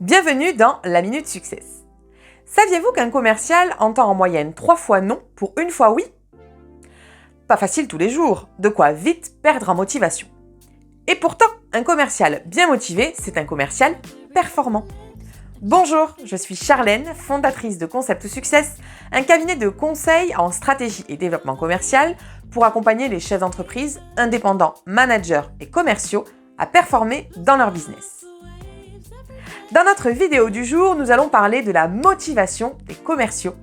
Bienvenue dans la Minute Success. Saviez-vous qu'un commercial entend en moyenne 3 fois non pour 1 fois oui? Pas facile tous les jours, de quoi vite perdre en motivation. Et pourtant, un commercial bien motivé, c'est un commercial performant. Bonjour, je suis Charlène, fondatrice de Concept Success, un cabinet de conseil en stratégie et développement commercial pour accompagner les chefs d'entreprise, indépendants, managers et commerciaux à performer dans leur business. Dans notre vidéo du jour, nous allons parler de la motivation des commerciaux.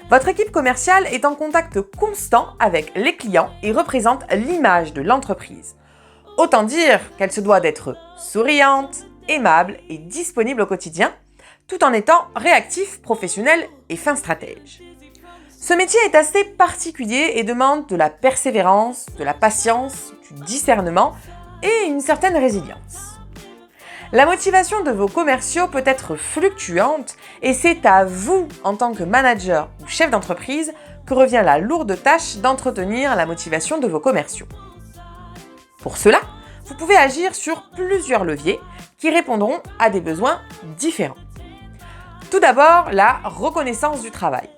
Votre équipe commerciale est en contact constant avec les clients et représente l'image de l'entreprise. Autant dire qu'elle se doit d'être souriante, aimable et disponible au quotidien, tout en étant réactif, professionnel et fin stratège. Ce métier est assez particulier et demande de la persévérance, de la patience, du discernement et une certaine résilience. La motivation de vos commerciaux peut être fluctuante et c'est à vous, en tant que manager ou chef d'entreprise, que revient la lourde tâche d'entretenir la motivation de vos commerciaux. Pour cela, vous pouvez agir sur plusieurs leviers qui répondront à des besoins différents. Tout d'abord, la reconnaissance du travail.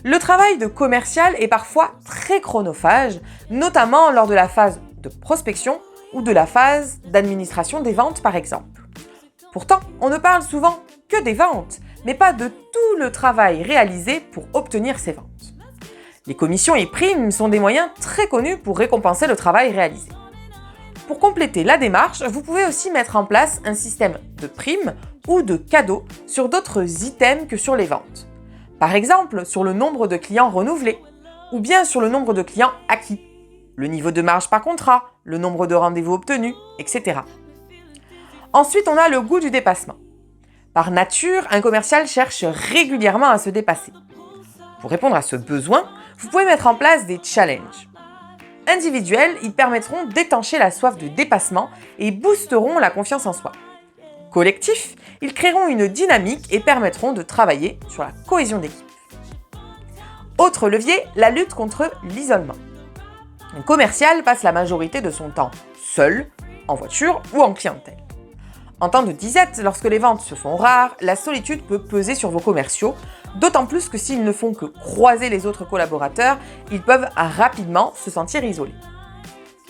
Le travail de commercial est parfois très chronophage, notamment lors de la phase de prospection ou de la phase d'administration des ventes par exemple. Pourtant, on ne parle souvent que des ventes, mais pas de tout le travail réalisé pour obtenir ces ventes. Les commissions et primes sont des moyens très connus pour récompenser le travail réalisé. Pour compléter la démarche, vous pouvez aussi mettre en place un système de primes ou de cadeaux sur d'autres items que sur les ventes. Par exemple, sur le nombre de clients renouvelés, ou bien sur le nombre de clients acquis, le niveau de marge par contrat, le nombre de rendez-vous obtenus, etc. Ensuite, on a le goût du dépassement. Par nature, un commercial cherche régulièrement à se dépasser. Pour répondre à ce besoin, vous pouvez mettre en place des challenges. Individuels, ils permettront d'étancher la soif de dépassement et boosteront la confiance en soi. Collectifs, ils créeront une dynamique et permettront de travailler sur la cohésion d'équipe. Autre levier, la lutte contre l'isolement. Un commercial passe la majorité de son temps seul, en voiture ou en clientèle. En temps de disette, lorsque les ventes se font rares, la solitude peut peser sur vos commerciaux, d'autant plus que s'ils ne font que croiser les autres collaborateurs, ils peuvent rapidement se sentir isolés.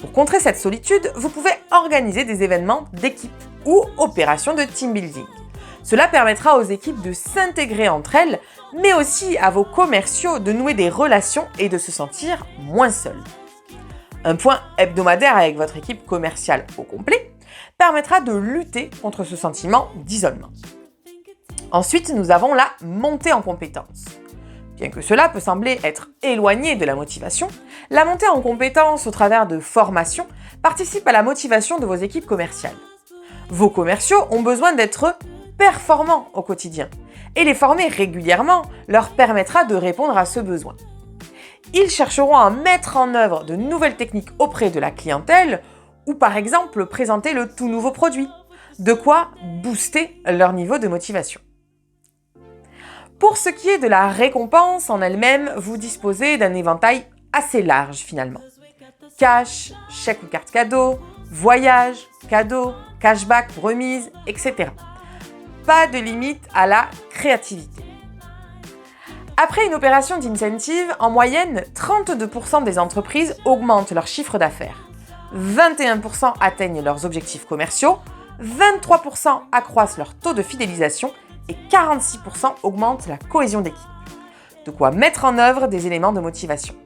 Pour contrer cette solitude, vous pouvez organiser des événements d'équipe ou opérations de team building. Cela permettra aux équipes de s'intégrer entre elles, mais aussi à vos commerciaux de nouer des relations et de se sentir moins seuls. Un point hebdomadaire avec votre équipe commerciale au complet permettra de lutter contre ce sentiment d'isolement. Ensuite, nous avons la montée en compétences. Bien que cela peut sembler être éloigné de la motivation, la montée en compétences au travers de formations participe à la motivation de vos équipes commerciales. Vos commerciaux ont besoin d'être performants au quotidien et les former régulièrement leur permettra de répondre à ce besoin. Ils chercheront à mettre en œuvre de nouvelles techniques auprès de la clientèle ou par exemple présenter le tout nouveau produit, de quoi booster leur niveau de motivation. Pour ce qui est de la récompense en elle-même, vous disposez d'un éventail assez large finalement. Cash, chèque ou carte cadeau, voyage, cadeau, cashback ou remise, etc. Pas de limite à la créativité. Après une opération d'incentive, en moyenne, 32% des entreprises augmentent leur chiffre d'affaires. 21% atteignent leurs objectifs commerciaux, 23% accroissent leur taux de fidélisation et 46% augmentent la cohésion d'équipe. De quoi mettre en œuvre des éléments de motivation.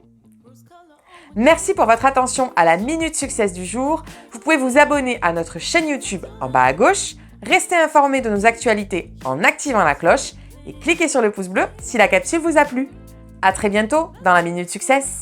Merci pour votre attention à la Minute Success du jour. Vous pouvez vous abonner à notre chaîne YouTube en bas à gauche, rester informé de nos actualités en activant la cloche et cliquez sur le pouce bleu si la capsule vous a plu. À très bientôt dans la Minute Success.